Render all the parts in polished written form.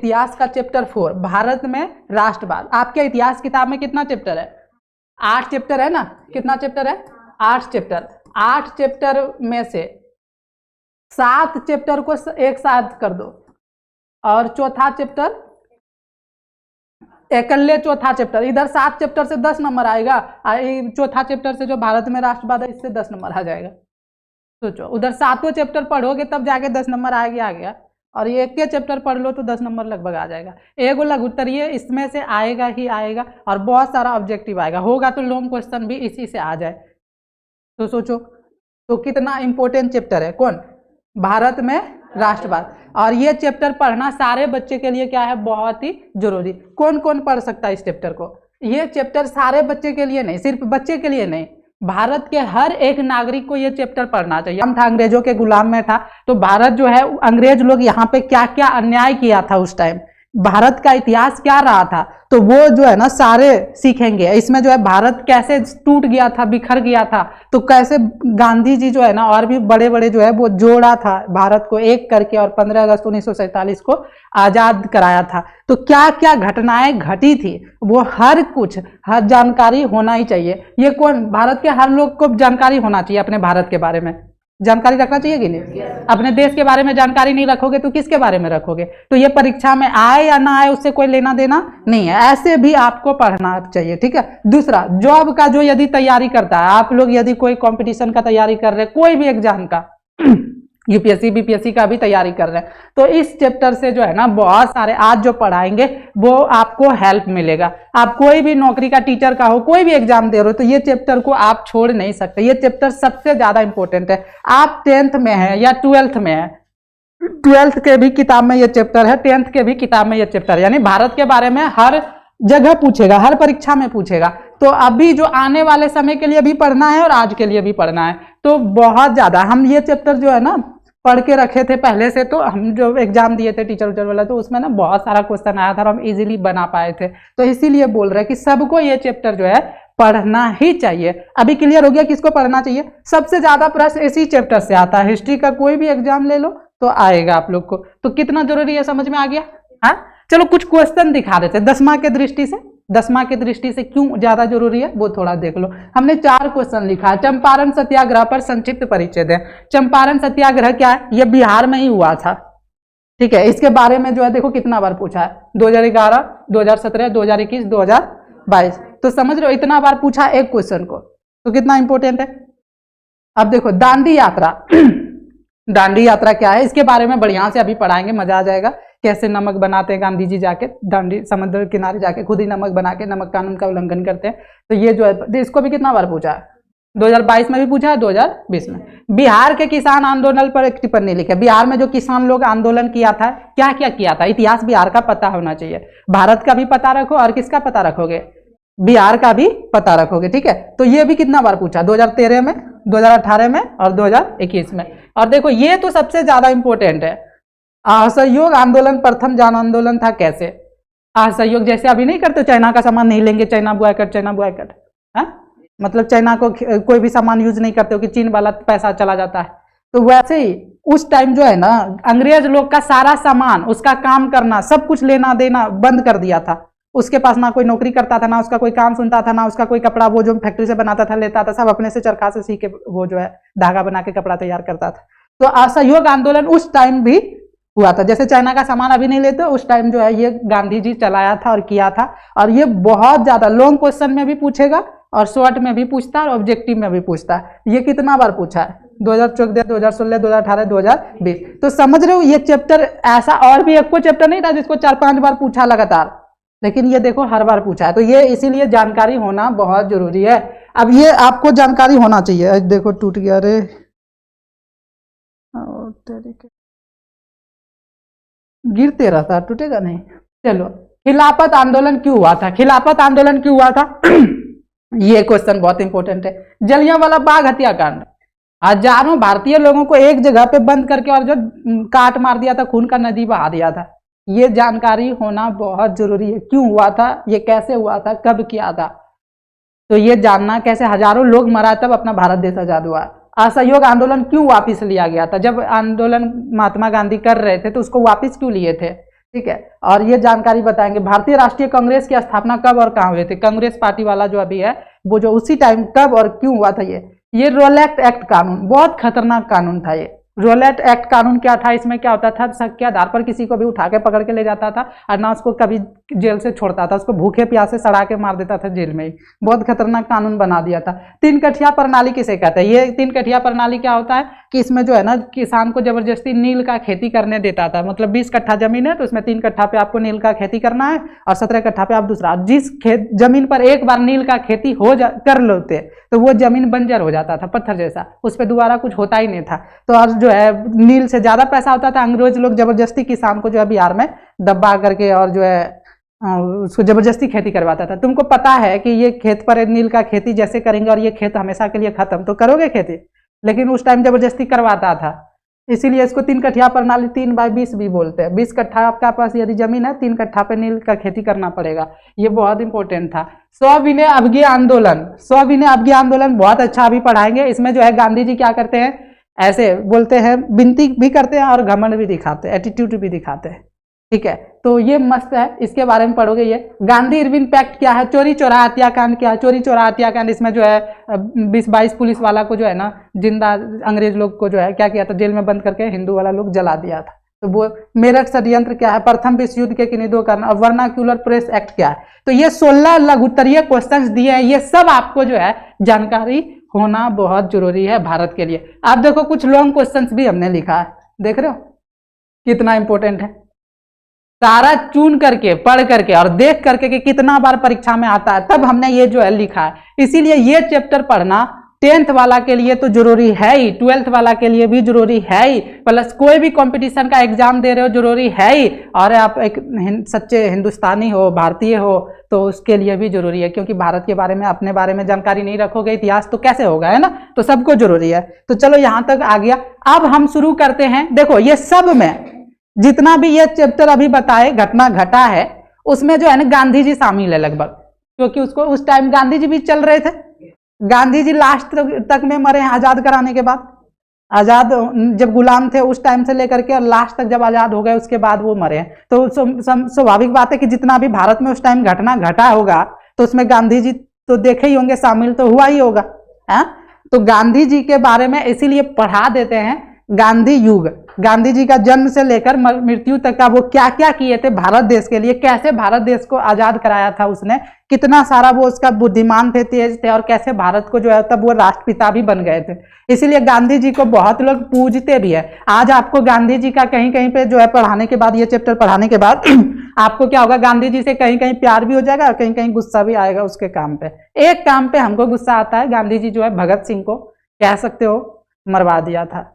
इतिहास का चैप्टर 4 भारत में राष्ट्रवाद। आपके इतिहास किताब में कितना चैप्टर है? 8 चैप्टर है ना? कितना चैप्टर है? 8 चैप्टर। 8 चैप्टर में से 7 चैप्टर को एक साथ कर दो और चौथा चैप्टर एकल्ले चौथा चैप्टर, इधर 7 चैप्टर से 10 नंबर आएगा, चौथा चैप्टर से जो भारत में राष्ट्रवाद है इससे 10 नंबर आ जाएगा। सोचो, उधर 7वां चैप्टर पढ़ोगे तब जाके 10 नंबर आ गया, और ये एक के चैप्टर पढ़ लो तो 10 नंबर लगभग आ जाएगा। एगो लघु उत्तरीय इसमें से आएगा ही आएगा, और बहुत सारा ऑब्जेक्टिव आएगा, होगा तो लॉन्ग क्वेश्चन भी इसी से आ जाए। तो सोचो तो कितना इंपॉर्टेंट चैप्टर है, कौन? भारत में राष्ट्रवाद। और ये चैप्टर पढ़ना सारे बच्चे के लिए क्या है? बहुत ही जरूरी। कौन कौन पढ़ सकता है इस चैप्टर को? ये चैप्टर सारे बच्चे के लिए नहीं, सिर्फ बच्चे के लिए नहीं, भारत के हर एक नागरिक को ये चैप्टर पढ़ना चाहिए। हम था अंग्रेजों के गुलाम में था, तो भारत जो है, अंग्रेज लोग यहाँ पे क्या क्या अन्याय किया था उस टाइम, भारत का इतिहास क्या रहा था, तो वो जो है ना सारे सीखेंगे इसमें। जो है भारत कैसे टूट गया था, बिखर गया था, तो कैसे गांधी जी जो है ना और भी बड़े बड़े जो है वो जोड़ा था भारत को एक करके, और 15 अगस्त 1947 को आजाद कराया था। तो क्या क्या घटनाएं घटी थी वो हर कुछ, हर जानकारी होना ही चाहिए। ये कौन? भारत के हर लोग को जानकारी होना चाहिए अपने भारत के बारे में, जानकारी रखना चाहिए कि नहीं? अपने देश के बारे में जानकारी नहीं रखोगे तो किसके बारे में रखोगे? तो ये परीक्षा में आए या ना आए उससे कोई लेना देना नहीं है, ऐसे भी आपको पढ़ना चाहिए, ठीक है। दूसरा, जॉब का जो यदि तैयारी करता है, आप लोग यदि कोई कंपटीशन का तैयारी कर रहे हैं, कोई भी एग्जाम का, यूपीएससी बीपीएससी का भी तैयारी कर रहे हैं, तो इस चैप्टर से जो है ना बहुत सारे आज जो पढ़ाएंगे वो आपको हेल्प मिलेगा। आप कोई भी नौकरी का, टीचर का हो, कोई भी एग्जाम दे रहे हो तो ये चैप्टर को आप छोड़ नहीं सकते। ये चैप्टर सबसे ज्यादा इंपॉर्टेंट है। आप 10th में है या 12th में है, 12th के भी किताब में ये चैप्टर है, 10th के भी किताब में ये चैप्टर है, यानी भारत के बारे में हर जगह पूछेगा, हर परीक्षा में पूछेगा। तो अभी जो आने वाले समय के लिए भी पढ़ना है और आज के लिए भी पढ़ना है, तो बहुत ज्यादा हम ये चैप्टर जो है ना पढ़ के रखे थे पहले से। तो हम जो एग्जाम दिए थे टीचर उचर वाला, तो उसमें ना बहुत सारा क्वेश्चन आया था और हम इजीली बना पाए थे। तो इसीलिए बोल रहे हैं कि सबको ये चैप्टर जो है पढ़ना ही चाहिए। अभी क्लियर हो गया किसको पढ़ना चाहिए? सबसे ज्यादा प्रश्न इसी चैप्टर से आता है। हिस्ट्री का कोई भी एग्जाम ले लो तो आएगा आप लोग को। तो कितना जरूरी है समझ में आ गया? हाँ, चलो कुछ क्वेश्चन दिखा देते 10वां के दृष्टि से। 10वां के दृष्टि से क्यों ज्यादा जरूरी है वो थोड़ा देख लो। हमने 4 क्वेश्चन लिखा है। चंपारण सत्याग्रह पर संक्षिप्त परिचय दें। चंपारण सत्याग्रह क्या है? ये बिहार में ही हुआ था, ठीक है। इसके बारे में जो है देखो कितना बार पूछा है, 2011, 2017, 2021, 2022। तो समझ लो इतना बार पूछा एक क्वेश्चन को, तो कितना इंपॉर्टेंट है। अब देखो दांडी यात्रा दांडी यात्रा क्या है, इसके बारे में बढ़िया से अभी पढ़ाएंगे, मजा आ जाएगा। कैसे नमक बनाते हैं गांधी जी, जाके दांडी समुद्र किनारे जाके खुद ही नमक बना के नमक कानून का उल्लंघन करते हैं। तो ये जो है इसको भी कितना बार पूछा है, 2022 में भी पूछा है, 2020 में। बिहार के किसान आंदोलन पर एक टिप्पणी लिखे। बिहार में जो किसान लोग आंदोलन किया था, क्या क्या किया था, इतिहास बिहार का पता होना चाहिए। भारत का भी पता रखो और किसका पता रखोगे, बिहार का भी पता रखोगे, ठीक है। तो ये भी कितना बार पूछा, 2013 में, 2018 में और 2021 में। और देखो ये तो सबसे ज्यादा इंपॉर्टेंट है, असहयोग आंदोलन प्रथम जन आंदोलन था कैसे। असहयोग जैसे अभी नहीं करते, चाइना का सामान नहीं लेंगे, चाइना बॉयकट, चाइना बॉयकट, मतलब चाइना को कोई भी सामान यूज नहीं करते हो कि चीन वाला पैसा चला जाता है। तो वैसे ही उस टाइम जो है ना अंग्रेज लोग का सारा सामान, उसका काम करना, सब कुछ लेना देना बंद कर दिया था। उसके पास ना कोई नौकरी करता था, ना उसका कोई काम सुनता था, ना उसका कोई कपड़ा वो जो फैक्ट्री से बनाता था लेता था, सब अपने से चरखा से सी के वो जो है धागा बना के कपड़ा तैयार करता था। तो असहयोग आंदोलन उस टाइम भी हुआ था। जैसे चाइना का सामान अभी नहीं लेते, उस टाइम जो है ये गांधी जी चलाया था और किया था। और ये बहुत ज्यादा लॉन्ग क्वेश्चन में भी पूछेगा और शॉर्ट में भी पूछता है और ऑब्जेक्टिव में भी पूछता है। ये कितना बार पूछा है, 2014, 2016, 2018, 2020। तो समझ रहे हो ये चैप्टर ऐसा और भी एक को चैप्टर नहीं था जिसको 4-5 बार पूछा लगातार, लेकिन ये देखो हर बार पूछा है। तो ये इसीलिए जानकारी होना बहुत जरूरी है। अब ये आपको जानकारी होना चाहिए। देखो टूट गया रे, गिरते रहता, टूटेगा नहीं। चलो, खिलाफत आंदोलन क्यों हुआ था, खिलाफत आंदोलन क्यों हुआ था ये क्वेश्चन बहुत इंपॉर्टेंट है। जलियांवाला बाग हत्याकांड, हजारों भारतीय लोगों को एक जगह पे बंद करके और जो काट मार दिया था, खून का नदी बहा दिया था। ये जानकारी होना बहुत जरूरी है। क्यों हुआ था, ये कैसे हुआ था, कब किया था, तो ये जानना कैसे हजारों लोग मरा तब अपना भारत देश आजाद हुआ। असहयोग आंदोलन क्यों वापस लिया गया था, जब आंदोलन महात्मा गांधी कर रहे थे तो उसको वापस क्यों लिए थे, ठीक है। और ये जानकारी बताएंगे भारतीय राष्ट्रीय कांग्रेस की स्थापना कब और कहाँ हुई थी। कांग्रेस पार्टी वाला जो अभी है वो जो उसी टाइम कब और क्यों हुआ था। ये रोलेट एक्ट कानून बहुत खतरनाक कानून था। ये रोलेट एक्ट कानून क्या था, इसमें क्या होता था, शक के आधार पर किसी को भी उठा के पकड़ के ले जाता था और ना उसको कभी जेल से छोड़ता था, उसको भूखे प्यासे सड़ा के मार देता था जेल में ही। बहुत खतरनाक कानून बना दिया था। 3 कठिया प्रणाली किसे कहते हैं। ये 3 कठिया प्रणाली क्या होता है कि इसमें जो है ना किसान को जबरदस्ती नील का खेती करने देता था। मतलब 20 कट्ठा जमीन है तो उसमें 3 कट्ठा पे आपको नील का खेती करना है और 17 कट्ठा पे आप दूसरा। जिस जमीन पर एक बार नील का खेती कर लेते तो वो जमीन बंजर हो जाता था, पत्थर जैसा, उस पर दोबारा कुछ होता ही नहीं था। तो और जो है नील से ज्यादा पैसा होता था, अंग्रेज लोग जबरदस्ती किसान को जो है बिहार में दबा करके और जो है उसको जबरदस्ती खेती करवाता था। तुमको पता है कि ये खेत पर नील का खेती जैसे करेंगे और ये खेत हमेशा के लिए खत्म, तो करोगे खेती, लेकिन उस टाइम जबरदस्ती करवाता था। इसीलिए इसको 3 कठिया प्रणाली 3/20 भी बोलते हैं। 20 कट्ठा आपका पास यदि जमीन है, 3 कट्ठा पे नील का खेती करना पड़ेगा। ये बहुत इंपॉर्टेंट था। सविनय अवज्ञा आंदोलन, सविनय अवज्ञा आंदोलन बहुत अच्छा अभी पढ़ाएंगे। इसमें जो है गांधी जी क्या करते हैं, ऐसे बोलते हैं, विनती भी करते हैं और घमंड भी दिखाते हैं, एटीट्यूड भी दिखाते हैं। ठीक है, तो ये मस्त है, इसके बारे में पढ़ोगे। ये गांधी इरविन पैक्ट क्या है, चोरी चोरा हत्याकांड क्या है, चोरी चोरा हत्याकांड, इसमें जो है 20-22 पुलिस वाला को जो है ना जिंदा अंग्रेज लोग को जो है क्या किया था, जेल में बंद करके हिंदू वाला लोग जला दिया था। तो वो मेरठ षड्यंत्र क्या है, प्रथम विश्व युद्ध के किन्हीं दो कारण, और वर्नाक्यूलर प्रेस एक्ट क्या है। तो ये 16 लघुत्तरीय क्वेश्चंस दिए हैं। ये सब आपको जो है जानकारी होना बहुत जरूरी है भारत के लिए। आप देखो कुछ लॉन्ग क्वेश्चंस भी हमने लिखा है, देख रहे हो कितना इंपॉर्टेंट है। सारा चुन करके पढ़ करके और देख करके कि कितना बार परीक्षा में आता है, तब हमने ये जो है लिखा है। इसीलिए ये चैप्टर पढ़ना 10th वाला के लिए तो जरूरी है ही, 12th वाला के लिए भी जरूरी है ही, प्लस कोई भी कंपटीशन का एग्जाम दे रहे हो जरूरी है ही। और आप एक सच्चे हिंदुस्तानी हो, भारतीय हो, तो उसके लिए भी जरूरी है, क्योंकि भारत के बारे में, अपने बारे में जानकारी नहीं रखोगे, इतिहास तो कैसे होगा, है ना। तो सबको जरूरी है। तो चलो यहां तक आ गया। अब हम शुरू करते हैं। देखो ये सब में जितना भी ये चैप्टर अभी बताए घटना घटा है, उसमें जो है ना गांधी जी शामिल है लगभग, क्योंकि उसको उस टाइम गांधी जी भी चल रहे थे। गांधी जी लास्ट तक में मरे हैं आजाद कराने के बाद। आजाद जब गुलाम थे उस टाइम से लेकर के और लास्ट तक जब आजाद हो गए उसके बाद वो मरे हैं। तो स्वाभाविक बात है कि जितना भी भारत में उस टाइम घटना घटा होगा तो उसमें गांधी जी तो देखे ही होंगे, शामिल तो हुआ ही होगा, है। तो गांधी जी के बारे में इसीलिए पढ़ा देते हैं। गांधी युग, गांधी जी का जन्म से लेकर मृत्यु तक का वो क्या क्या किए थे भारत देश के लिए, कैसे भारत देश को आजाद कराया था उसने, कितना सारा वो उसका बुद्धिमान थे, तेज थे, और कैसे भारत को जो है तब वो राष्ट्रपिता भी बन गए थे। इसीलिए गांधी जी को बहुत लोग पूजते भी है। आज आपको गांधी जी का कहीं कहीं पे जो है पढ़ाने के बाद, ये चैप्टर पढ़ाने के बाद आपको क्या होगा, गांधी जी से कहीं कहीं प्यार भी हो जाएगा और कहीं कहीं गुस्सा भी आएगा उसके काम पे। एक काम पे हमको गुस्सा आता है, गांधी जी जो है भगत सिंह को कह सकते हो मरवा दिया था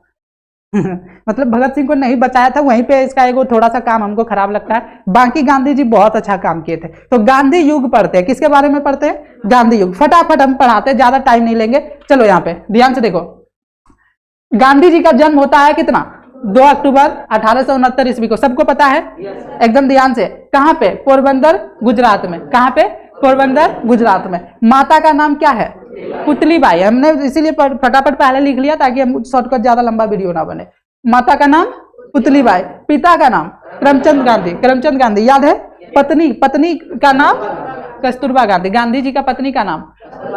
मतलब भगत सिंह को नहीं बचाया था, वहीं पे इसका एगो थोड़ा सा काम हमको खराब लगता है। बाकी गांधी जी बहुत अच्छा काम किए थे। तो गांधी युग पढ़ते हैं, किसके बारे में पढ़ते हैं, गांधी युग। फटाफट हम पढ़ाते हैं, ज्यादा टाइम नहीं लेंगे। चलो यहाँ पे ध्यान से देखो। गांधी जी का जन्म होता है कितना, 2 अक्टूबर 1869 ईस्वी को, सबको पता है एकदम ध्यान से। कहाँ पे, पोरबंदर गुजरात में। कहाँ पे, पोरबंदर गुजरात में। माता का नाम क्या है, पुतलीबाई। हमने इसीलिए फटाफट पहले लिख लिया ताकि हम शॉर्टकट, ज्यादा लंबा वीडियो ना बने। माता का नाम पुतलीबाई, पिता का नाम करमचंद गांधी। करमचंद गांधी याद है। पत्नी का नाम कस्तूरबा गांधी। गांधी जी का पत्नी का नाम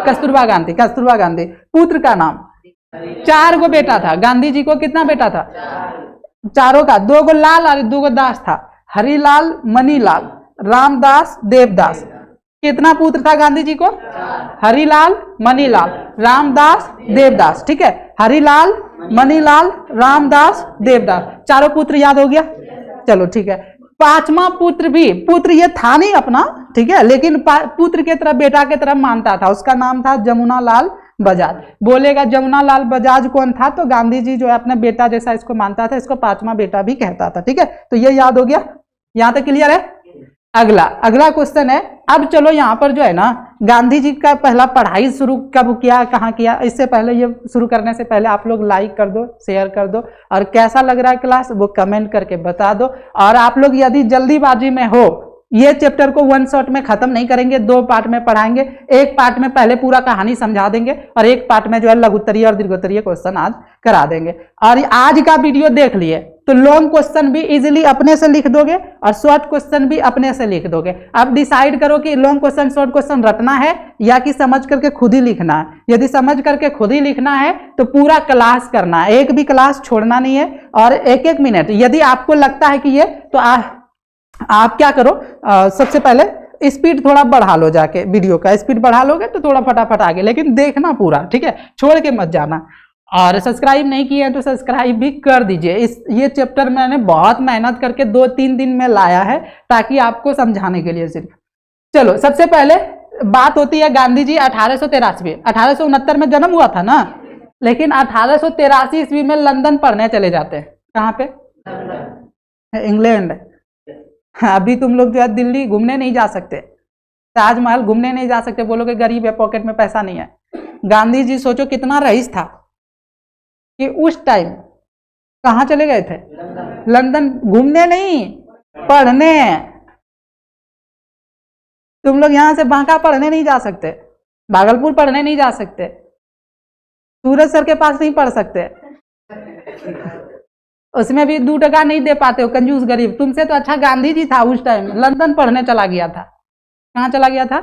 कस्तूरबा गांधी, कस्तूरबा गांधी। पुत्र का नाम, 4 गो बेटा था गांधी जी को। कितना बेटा था, चारों का 2 गो लाल और 2 गो दास था, हरिलाल, मनीलाल, रामदास, देवदास। कितना पुत्र था गांधी जी को, हरिलाल, मनीलाल, रामदास, देवदास। ठीक है, हरिलाल, मनीलाल, रामदास, देवदास, चारों पुत्र याद हो गया। चलो ठीक है। 5वां पुत्र भी, पुत्र ये था नहीं अपना, ठीक है, लेकिन पुत्र के तरह, बेटा के तरह मानता था। उसका नाम था जमुना लाल बजाज। बोलेगा जमुना लाल बजाज कौन था, तो गांधी जी जो है अपने बेटा जैसा इसको मानता था, इसको 5वां बेटा भी कहता था। ठीक है, तो ये याद हो गया, यहां तक क्लियर है। अगला क्वेश्चन है। अब चलो यहाँ पर जो है ना गांधी जी का पहला पढ़ाई शुरू कब किया, कहाँ किया। इससे पहले, ये शुरू करने से पहले आप लोग लाइक कर दो, शेयर कर दो, और कैसा लग रहा है क्लास वो कमेंट करके बता दो। और आप लोग यदि जल्दीबाजी में हो, ये चैप्टर को वन शॉट में खत्म नहीं करेंगे, 2 पार्ट में पढ़ाएंगे। एक पार्ट में पहले पूरा कहानी समझा देंगे और एक पार्ट में जो है लघुत्तरीय और दीर्घोत्तरीय क्वेश्चन आज करा देंगे। और आज का वीडियो देख लिए तो लॉन्ग क्वेश्चन भी इजीली अपने से लिख दोगे और शॉर्ट क्वेश्चन भी अपने से लिख दोगे। अब डिसाइड करो कि लॉन्ग क्वेश्चन शॉर्ट क्वेश्चन रटना है या कि समझ करके खुद ही लिखना है। यदि समझ करके खुद ही लिखना है तो पूरा क्लास करना है, एक भी क्लास छोड़ना नहीं है और एक एक मिनट। यदि आपको लगता है कि ये तो आप क्या करो, सबसे पहले स्पीड थोड़ा बढ़ा लो, जाके वीडियो का स्पीड बढ़ा लोगे तो थोड़ा फटाफट आगे, लेकिन देखना पूरा, ठीक है, छोड़ के मत जाना। और सब्सक्राइब नहीं किए हैं तो सब्सक्राइब भी कर दीजिए। ये चैप्टर मैंने बहुत मेहनत करके 2-3 दिन में लाया है ताकि आपको समझाने के लिए सिर्फ। चलो सबसे पहले बात होती है गांधी जी 1883, 1869 में जन्म हुआ था ना, लेकिन 1883 ईस्वी में लंदन पढ़ने चले जाते हैं। कहाँ पे? इंग्लैंड। अभी तुम लोग जो है दिल्ली घूमने नहीं जा सकते, ताजमहल घूमने नहीं जा सकते, बोलोगे गरीब है, पॉकेट में पैसा नहीं है। गांधी जी सोचो कितना रईस था कि उस टाइम कहाँ चले गए थे? लंदन। घूमने नहीं, पढ़ने। तुम लोग यहां से बांका पढ़ने नहीं जा सकते, भागलपुर पढ़ने नहीं जा सकते, सूरज सर के पास नहीं पढ़ सकते, उसमें भी 2 टका नहीं दे पाते हो, कंजूस गरीब। तुमसे तो अच्छा गांधी जी था उस टाइम, लंदन पढ़ने चला गया था। कहाँ चला गया था?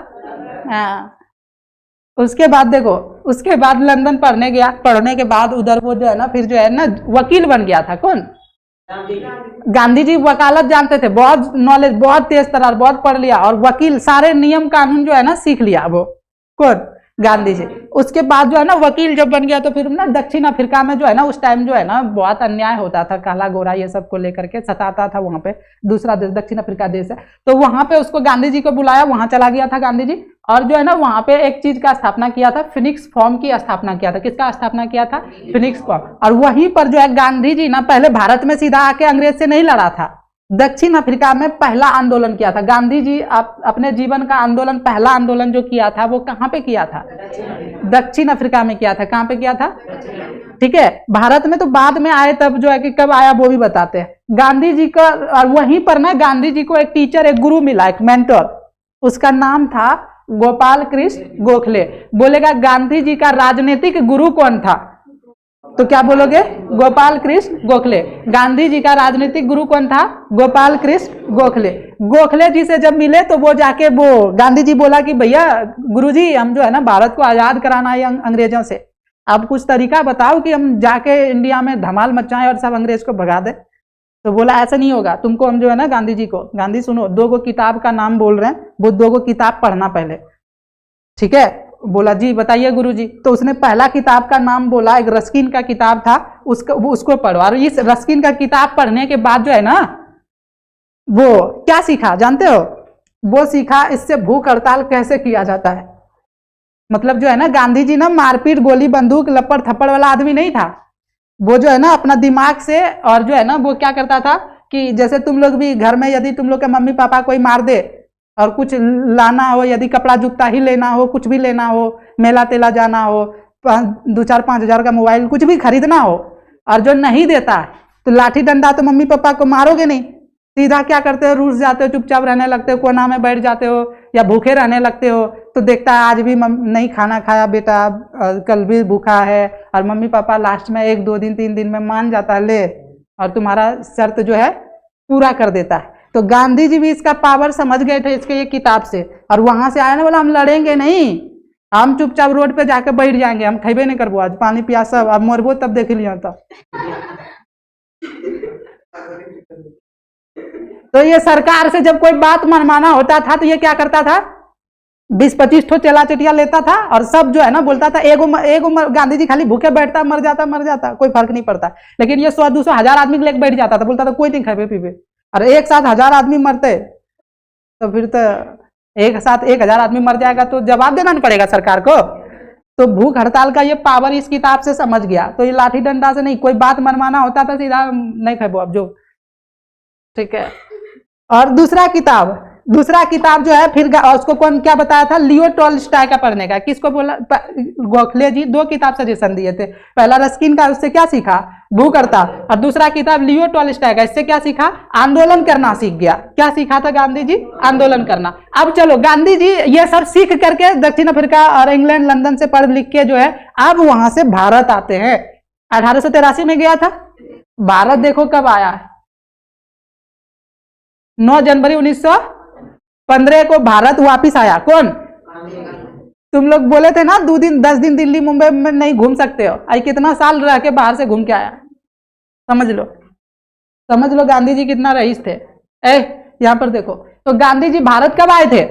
उसके बाद देखो, उसके बाद लंदन पढ़ने गया, पढ़ने के बाद उधर वो जो है ना, फिर जो है ना वकील बन गया था। कौन? गांधी जी वकालत जानते थे, बहुत नॉलेज, बहुत तेज तरार, बहुत पढ़ लिया और वकील, सारे नियम कानून जो है ना सीख लिया वो। कौन? गांधी जी। उसके बाद जो है ना वकील जब बन गया तो फिर ना दक्षिण अफ्रीका में जो है ना उस टाइम जो है ना बहुत अन्याय होता था, काला गोरा ये सब को लेकर के सताता था वहां पे। दूसरा देश दक्षिण अफ्रीका देश है, तो वहां पे उसको गांधी जी को बुलाया, वहां चला गया था गांधी जी और जो है ना वहां पे एक चीज का स्थापना किया था, फिनिक्स फॉर्म की स्थापना किया था। किसका स्थापना किया था? Phoenix form. और वहीं पर जो है गांधी जी ना पहले भारत में सीधा आके अंग्रेज से नहीं लड़ा था, दक्षिण अफ्रीका में पहला आंदोलन किया था। गांधी जी अपने जीवन का आंदोलन, पहला आंदोलन जो किया था वो कहां पे किया था? दक्षिण अफ्रीका में किया था। कहां पे किया था? ठीक है, भारत में तो बाद में आए, तब जो है कि कब आया वो भी बताते हैं। गांधी जी का, और वहीं पर ना गांधी जी को एक टीचर, एक गुरु मिला, एक मेंटर, उसका नाम था गोपाल कृष्ण गोखले। बोलेगा गांधी जी का राजनीतिक गुरु कौन था? तो क्या बोलोगे? गोपाल कृष्ण गोखले। गांधी जी का राजनीतिक गुरु कौन था? गोपाल कृष्ण गोखले। गोखले जी से जब मिले तो वो जाके वो गांधी जी बोला कि भैया गुरुजी, हम जो है ना भारत को आजाद कराना है अंग्रेजों से, अब कुछ तरीका बताओ कि हम जाके इंडिया में धमाल मचाएं और सब अंग्रेज को भगा दे। तो बोला ऐसा नहीं होगा, तुमको हम जो है ना गांधी जी को, गांधी सुनो, 2 किताब का नाम बोल रहे हैं, वो 2 किताब पढ़ना पहले, ठीक है? बोला जी बताइए गुरुजी। तो उसने पहला किताब का नाम बोला, एक रस्किन का किताब था, उसको पढ़ो। और इस रस्किन का किताब पढ़ने के बाद जो है ना वो क्या सीखा जानते हो? वो सीखा इससे भूख हड़ताल कैसे किया जाता है। मतलब जो है ना गांधी जी ना मारपीट, गोली बंदूक, लपड़ थप्पड़ वाला आदमी नहीं था। वो जो है ना अपना दिमाग से, और जो है ना वो क्या करता था कि जैसे तुम लोग भी घर में यदि तुम लोग के मम्मी पापा कोई मार दे और कुछ लाना हो, यदि कपड़ा जूता ही लेना हो, कुछ भी लेना हो, मेला तेला जाना हो, 2-4-5 हजार का मोबाइल कुछ भी खरीदना हो, और जो नहीं देता तो लाठी डंडा, तो मम्मी पापा को मारोगे नहीं, सीधा क्या करते हो? रूस जाते हो, चुपचाप रहने लगते हो, कोना में बैठ जाते हो या भूखे रहने लगते हो। तो देखता है आज भी नहीं खाना खाया बेटा, कल भी भूखा है, और मम्मी पापा लास्ट में 1-2 दिन 3 दिन में मान जाता है, ले, और तुम्हारा शर्त जो है पूरा कर देता है। तो गांधी जी भी इसका पावर समझ गए थे इसके ये किताब से, और वहां से आया ना, बोला हम लड़ेंगे नहीं, हम चुपचाप रोड पे जाके बैठ जाएंगे, हम खेबे नहीं करबो, आज पानी पियासा, अब मरबो तब देख लिया था। तो ये सरकार से जब कोई बात मनमाना होता था तो ये क्या करता था? 20-25 ठो चला चटिया लेता था और सब जो है ना बोलता था, एगो गांधी जी खाली भूखे बैठता, मर जाता, कोई फर्क नहीं पड़ता। लेकिन ये 100-200 हजार आदमी लेके बैठ जाता था, बोलता था कोई नहीं खाबे पीबे। और एक साथ 1000 आदमी मरते तो फिर तो एक साथ 1000 आदमी मर जाएगा तो जवाब देना नहीं पड़ेगा सरकार को। तो भूख हड़ताल का ये पावर इस किताब से समझ गया। तो ये लाठी डंडा से नहीं, कोई बात मनमाना होता था सीधा नहीं खाबो अब जो, ठीक है। और दूसरा किताब जो है फिर उसको कौन क्या बताया था? लियो टॉल्स्टॉय का पढ़ने का। किसको बोला? गोखले जी 2 किताब सजेशन दिए थे। पहला रस्किन का, उससे क्या सीखा? भूख हड़ताल। और दूसरा किताब लियो टॉल्स्टॉय का, इससे क्या सीखा? आंदोलन करना सीख गया। क्या सीखा था गांधी जी? आंदोलन करना। अब चलो गांधी जी ये सब सीख करके दक्षिण अफ्रीका और इंग्लैंड लंदन से पढ़ लिख के जो है अब वहां से भारत आते हैं। 1883 में गया था भारत। देखो कब आया, 9 जनवरी 1915 को भारत वापिस आया। कौन? तुम लोग बोले थे ना 2 दिन 10 दिन दिल्ली मुंबई में नहीं घूम सकते हो, आई कितना साल रह के बाहर से घूम के आया। समझ लो, समझ लो गांधी जी कितना रईस थे। यहां पर देखो, तो गांधी जी भारत कब आए थे?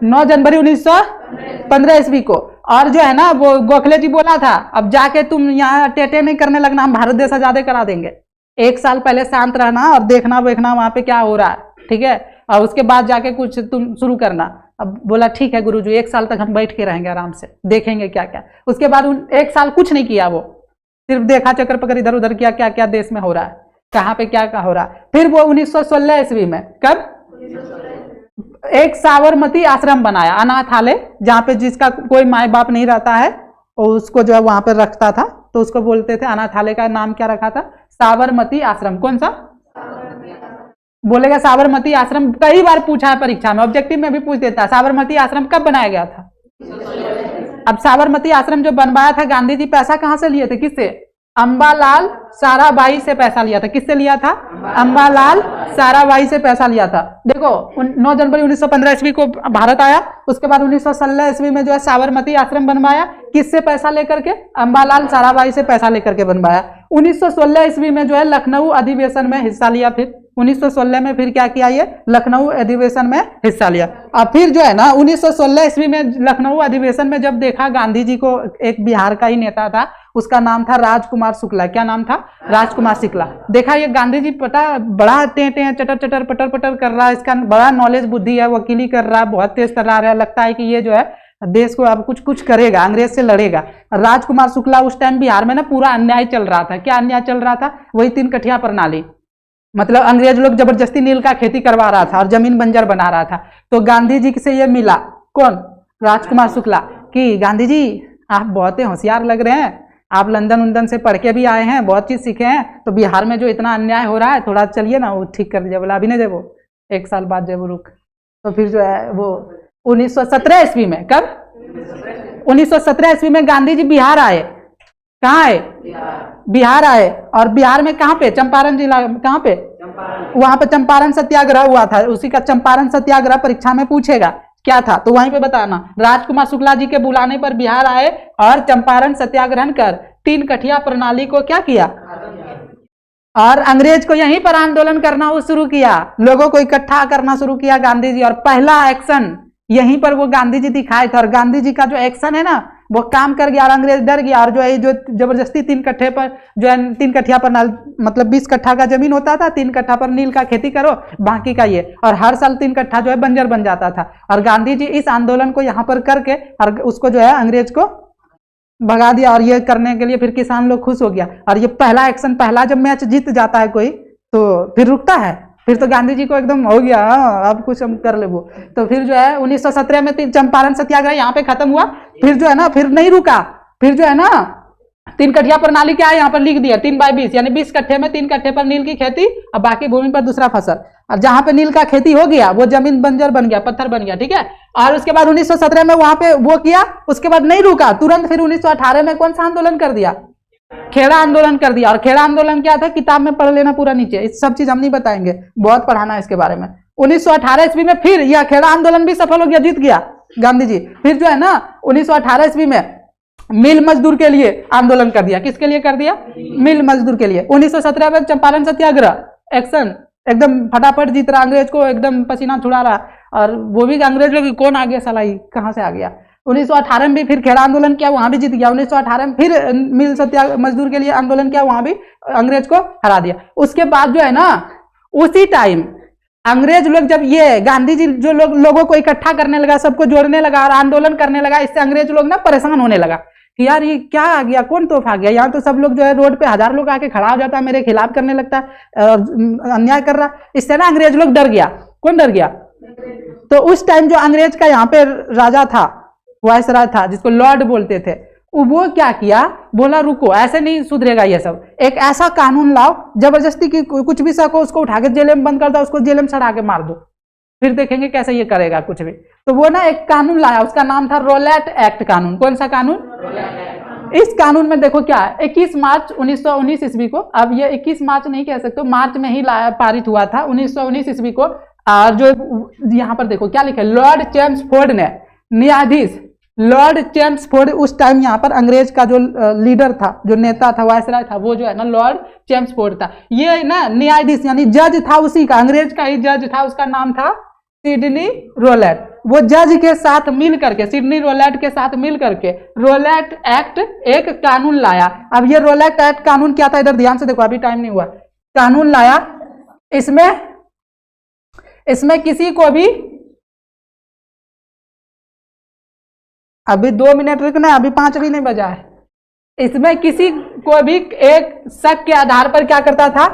9 जनवरी 1915 ईस्वी को। और जो है ना वो गोखले जी बोला था अब जाके तुम यहाँ टेटे नहीं करने लगना, हम भारत देश आजाद करा देंगे। 1 साल पहले शांत रहना और देखना देखना वहां पे क्या हो रहा है, ठीक है, और उसके बाद जाके कुछ तुम शुरू करना। अब बोला ठीक है गुरुजी, 1 साल तक हम बैठ के रहेंगे आराम से, देखेंगे क्या क्या। उसके बाद 1 साल कुछ नहीं किया, वो सिर्फ देखा, चक्कर पकड़ इधर उधर किया, क्या क्या देश में हो रहा है, कहाँ पे क्या क्या हो रहा है। फिर वो 1916 ईस्वी में, कब? एक साबरमती आश्रम बनाया, अनाथालय, जहाँ पे जिसका कोई माए बाप नहीं रहता है और उसको जो है वहां पर रखता था, तो उसको बोलते थे, अनाथालय का नाम क्या रखा था? साबरमती आश्रम। कौन सा? बोलेगा साबरमती आश्रम। कई बार पूछा है परीक्षा में, ऑब्जेक्टिव में भी पूछ देता है साबरमती आश्रम कब बनाया गया था। अब साबरमती आश्रम जो बनवाया था गांधी जी पैसा कहां से लिए थे? किससे? अंबालाल साराभाई से पैसा लिया था। किससे लिया था? अंबालाल साराभाई से पैसा लिया था। देखो 9 जनवरी 1915 ईस्वी को भारत आया, उसके बाद 1916 ईस्वी में जो है साबरमती आश्रम बनवाया। किससे पैसा लेकर के? अंबालाल साराभाई से पैसा लेकर के बनवाया। 1916 ईस्वी में जो है लखनऊ अधिवेशन में हिस्सा लिया। फिर 1916 में फिर क्या किया? ये लखनऊ अधिवेशन में हिस्सा लिया। और फिर जो है ना 1916 ईस्वी में लखनऊ अधिवेशन में जब देखा गांधी जी को, एक बिहार का ही नेता था, उसका नाम था राजकुमार शुक्ला। क्या नाम था? राजकुमार शुक्ला। देखा ये गांधी जी पता बड़ा टे चटर चटर पटर पटर कर रहा है, इसका बड़ा नॉलेज बुद्धि है, वकीली कर रहा है, बहुत तेज तर्रार है, लगता है कि ये जो है देश को अब कुछ कुछ करेगा, अंग्रेज से लड़ेगा। राजकुमार शुक्ला उस टाइम बिहार में ना पूरा अन्याय चल रहा था। क्या अन्याय चल रहा था? वही 3 कठिया प्रणाली, मतलब अंग्रेज लोग जबरदस्ती नील का खेती करवा रहा था और जमीन बंजर बना रहा था। तो गांधी जी से ये मिला, कौन? राजकुमार शुक्ला, कि गांधी जी आप बहुत होशियार लग रहे हैं, आप लंदन उंदन से पढ़ के भी आए हैं, बहुत चीज सीखे हैं, तो बिहार में जो इतना अन्याय हो रहा है थोड़ा चलिए ना वो ठीक कर दीजिए। बोला अभी नहीं देवो, 1 साल बाद देवो, रुक। तो फिर जो है वो 1917 ईस्वी में, कब? 1917 ईस्वी में गांधी जी बिहार आए। कहाँ आए? बिहार आए। और बिहार में कहाँ पे? चंपारण जिला। कहाँ पे? वहां पे चंपारण सत्याग्रह हुआ था। उसी का चंपारण सत्याग्रह परीक्षा में पूछेगा क्या था, तो वहीं पे बताना। राजकुमार शुक्ला जी के बुलाने पर बिहार आए और चंपारण सत्याग्रह कर 3 कठिया प्रणाली को क्या किया? और अंग्रेज को यहीं पर आंदोलन करना वो शुरू किया, लोगों को इकट्ठा करना शुरू किया गांधी जी। और पहला एक्शन यहीं पर वो गांधी जी दिखाए थे। और गांधी जी का जो एक्शन है ना वो काम कर गया और अंग्रेज डर गया। और जो है जो जबरदस्ती 3 कट्ठे पर जो है 3 कठिया पर मतलब 20 कट्ठा का जमीन होता था, 3 कट्ठा पर नील का खेती करो, बाकी का ये, और हर साल 3 कट्ठा जो है बंजर बन जाता था। और गांधी जी इस आंदोलन को यहाँ पर करके और उसको जो है अंग्रेज को भगा दिया। और ये करने के लिए फिर किसान लोग खुश हो गया। और ये पहला एक्शन, पहला जब मैच जीत जाता है कोई तो फिर रुकता है, फिर तो गांधी जी को एकदम हो गया अब कुछ हम कर ले वो। तो फिर जो है 1917 में चंपारण सत्याग्रह यहाँ पे खत्म हुआ। फिर जो है ना फिर नहीं रुका, फिर जो है ना 3 कठिया प्रणाली क्या है यहाँ पर लिख दिया, 3/20 यानी 20 कट्ठे में 3 कट्ठे पर नील की खेती और बाकी भूमि पर दूसरा फसल। और जहां पे नील का खेती हो गया वो जमीन बंजर बन गया, पत्थर बन गया, ठीक है। और उसके बाद 1917 में वहां पे वो किया, उसके बाद नहीं रुका, तुरंत फिर 1918 में कौन सा आंदोलन कर दिया? खेड़ा आंदोलन कर दिया। और खेड़ा आंदोलन क्या था किताब में पढ़ लेना पूरा नीचे, इस सब चीज हम नहीं बताएंगे, बहुत पढ़ाना है इसके बारे में। 1918 ईस्वी में फिर यह खेड़ा आंदोलन भी सफल हो गया, जीत गया गांधी जी। फिर जो है ना 1918 ईस्वी में मिल मजदूर के लिए आंदोलन कर दिया। किसके लिए कर दिया? मिल मजदूर के लिए। 1917 में चंपारण सत्याग्रह एक्शन एकदम फटाफट जीत रहा, अंग्रेज को एकदम पसीना छुड़ा रहा। और वो भी अंग्रेज लोग कौन आ गया साला, कहां से आ गया। 1918 में भी फिर खेड़ा आंदोलन किया, वहां भी जीत गया। 1918 में फिर मिल सत्याग्रह मजदूर के लिए आंदोलन किया, वहां भी अंग्रेज को हरा दिया। उसके बाद जो है ना उसी टाइम अंग्रेज लोग जब ये गांधी जी जो लोगों को इकट्ठा करने लगा, सबको जोड़ने लगा और आंदोलन करने लगा, इससे अंग्रेज लोग ना परेशान होने लगा कि यार ये क्या आ गया, कौन तोहफा आ गया, यहाँ तो सब लोग जो है रोड पे 1000 लोग आके खड़ा हो जाता है, मेरे खिलाफ करने लगता है, अन्याय कर रहा। इससे ना अंग्रेज लोग डर गया। कौन डर गया? तो उस टाइम जो अंग्रेज का यहाँ पे राजा था, वायसराय था, जिसको लॉर्ड बोलते थे, वो क्या किया, बोला रुको ऐसे नहीं सुधरेगा ये सब, एक ऐसा कानून लाओ जबरदस्ती की कुछ भी शक हो उसको उठा के जेल में बंद कर दो, उसको जेल में चढ़ा के मार दो, फिर देखेंगे कैसे ये करेगा कुछ भी। तो वो ना एक कानून लाया, उसका नाम था रोलेट एक्ट कानून। कौन सा कानून? इस कानून में देखो क्या है, 21 मार्च 1919 ईस्वी को, अब ये 21 मार्च नहीं कह सकते, मार्च में ही पारित हुआ था 1919 ईस्वी को। और जो यहाँ पर देखो क्या लिखा है, लॉर्ड चेम्सफोर्ड ने, न्यायाधीश लॉर्ड चेम्सफोर्ड, उस टाइम यहाँ पर अंग्रेज का जो लीडर था, जो नेता था, वायसराय था, वो जो है ना लॉर्ड चेम्सफोर्ड था। ये ना न्यायाधीश यानी जज था उसी का, अंग्रेज का ही जज था, उसका नाम था सिडनी रोलेट। वो जज के साथ मिल करके, सिडनी रोलेट के साथ मिल करके रोलेट एक्ट एक कानून लाया। अब ये रोलेट एक्ट कानून क्या था, इधर ध्यान से देखो, अभी टाइम नहीं हुआ। कानून लाया, इसमें किसी को भी, अभी 2 मिनट रुकना, अभी 5 भी नहीं बजा है। इसमें किसी को भी एक शक के आधार पर क्या करता था,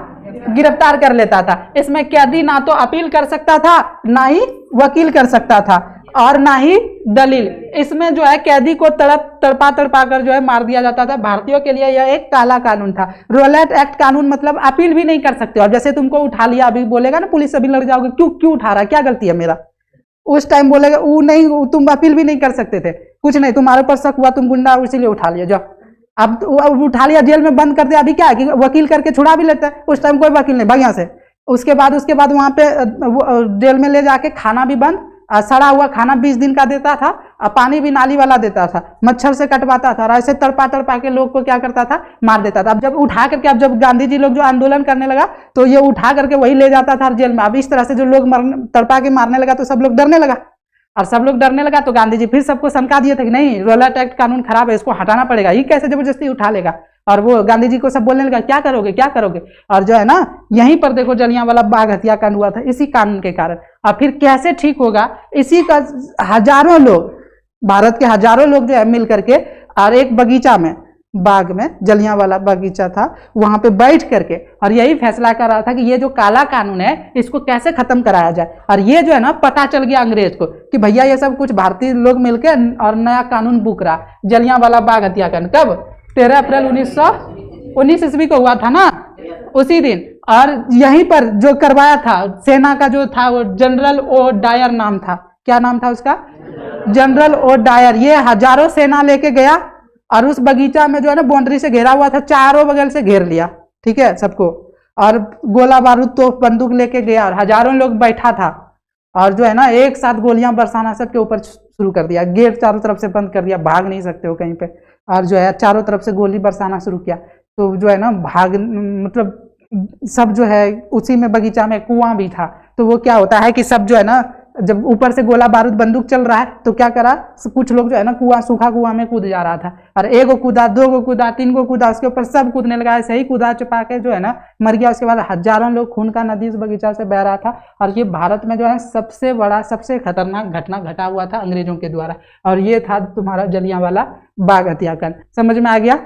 गिरफ्तार कर लेता था। इसमें कैदी ना तो अपील कर सकता था, ना ही वकील कर सकता था, और ना ही दलील। इसमें जो है कैदी को तड़पा कर जो है मार दिया जाता था। भारतीयों के लिए यह एक काला कानून था। रोलेट एक्ट कानून मतलब अपील भी नहीं कर सकते। और जैसे तुमको उठा लिया, अभी बोलेगा ना पुलिस, अभी लड़ जाओगे, क्यों उठा रहा, क्या गलती है मेरा, उस टाइम बोलेगा वो नहीं, तुम अपील भी नहीं कर सकते थे, कुछ नहीं, तुम्हारे ऊपर शक हुआ, तुम गुंडा, इसीलिए उठा लिया, जाओ। अब उठा लिया, जेल में बंद कर दिया, अभी क्या है कि वकील करके छुड़ा भी लेते हैं, उस टाइम कोई वकील नहीं, भाग यहाँ से। उसके बाद वहां पे जेल में ले जाके खाना भी बंद, सड़ा हुआ खाना 20 दिन का देता था, और पानी भी नाली वाला देता था, मच्छर से कटवाता था, और ऐसे तड़पा के लोग को क्या करता था, मार देता था। अब जब उठा करके, अब जब गांधी जी लोग जो आंदोलन करने लगा, तो ये उठा करके वही ले जाता था जेल में। अब इस तरह से जो लोग तड़पा के मारने लगा, तो सब लोग डरने लगा, और सब लोग डरने लगा, तो गांधी जी फिर सबको सनका दिए थे कि नहीं, रोलेट एक्ट कानून खराब है, इसको हटाना पड़ेगा, ये कैसे जबरदस्ती उठा लेगा। और वो गांधी जी को सब बोलने लगा, क्या करोगे क्या करोगे। और जो है ना, यहीं पर देखो जलियांवाला बाग हत्याकांड हुआ था इसी कानून के कारण। और फिर कैसे ठीक होगा, इसी का हजारों लोग, भारत के हजारों लोग जो है मिल करके, और एक बगीचा में, बाग में, जलियांवाला बगीचा था, वहां पे बैठ करके, और यही फैसला कर रहा था कि ये जो काला कानून है इसको कैसे खत्म कराया जाए। और ये जो है ना, पता चल गया अंग्रेज को कि भैया ये सब कुछ भारतीय लोग मिलकर और नया कानून बुक रहा। जलियांवाला बाग हत्याकांड कब, 13 अप्रैल 1919 ईस्वी को हुआ था ना, उसी दिन। और यहीं पर जो करवाया था, सेना का जो था वो जनरल ओ डायर नाम था, क्या नाम था उसका, जनरल ओ डायर। ये हजारों सेना लेके गया, और उस बगीचा में जो है ना बाउंड्री से घेरा हुआ था, चारों बगल से घेर लिया, ठीक है सबको, और गोला बारूद तो बंदूक लेके गया, और हजारों लोग बैठा था, और जो है ना एक साथ गोलियां बरसाना सबके ऊपर शुरू कर दिया। गेट चारों तरफ से बंद कर दिया, भाग नहीं सकते हो कहीं पे, और जो है चारों तरफ से गोली बरसाना शुरू किया। तो जो है ना मतलब सब जो है, उसी में बगीचा में कुआं भी था, तो वो क्या होता है कि सब जो है ना, जब ऊपर से गोला बारूद बंदूक चल रहा है, तो क्या करा, कुछ लोग जो है ना कुआं, सूखा कुआं में कूद जा रहा था, और 1 को कूदा, 2 को कूदा, 3 को कूदा, उसके ऊपर सब कूदने लगा, ऐसे ही कूदा चुपा के जो है ना मर गया। उसके बाद हजारों लोग, खून का नदी इस बगीचा से बह रहा था। और ये भारत में जो है सबसे बड़ा, सबसे खतरनाक घटना घटा हुआ था अंग्रेजों के द्वारा, और ये था तुम्हारा जलियांवाला बाग हत्याकांड। समझ में आ गया।